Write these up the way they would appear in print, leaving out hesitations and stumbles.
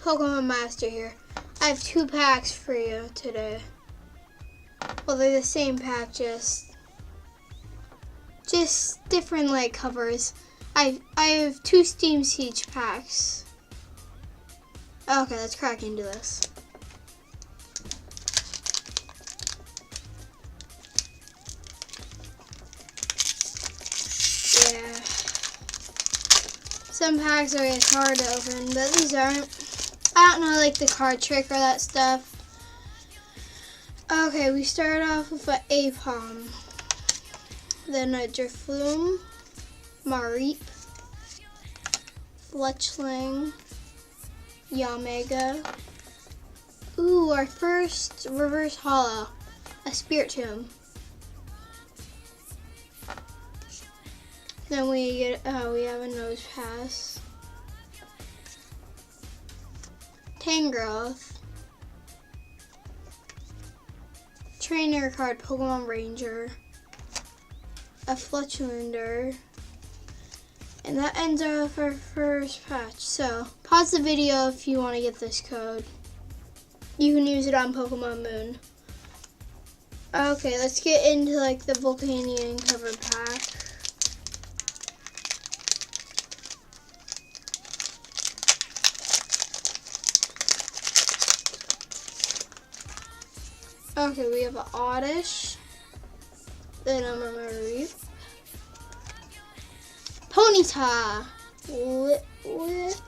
Pokemon Master here. I have 2 packs for you today. Well, they're the same pack, just different like covers. I have 2 Steam Siege packs. Okay, let's crack into this. Yeah. Some packs are hard to open, but these aren't. I don't know, like the card trick or that stuff. Okay, we start off with an Aipom, then a Drifloon, Mareep, Fletchling, Yamega. Ooh, our first reverse holo, a Spiritomb. Then we get we have a Nose Pass, Tangrowth, Trainer card Pokemon Ranger, a Fletchlander, and that ends off our first patch. So pause the video if you want to get this code. You can use it on Pokemon Moon. Okay, let's get into like the Volcanion cover pack. Okay, we have an Oddish, then a Mareep, Ponyta, Litwick,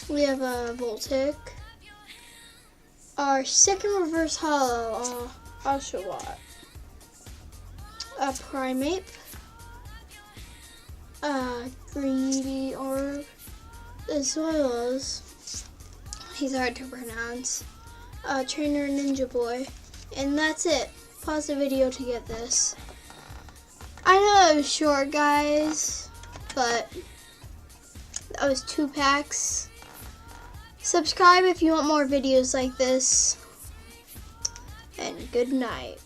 we have a Voltic, our second reverse holo, Oshawott, a Primeape, a Greedy Orb, as well as, he's hard to pronounce, Trainer Ninja Boy, and that's it. Pause the video to get this. I know it was short, guys, but that was 2 packs. Subscribe if you want more videos like this, and good night.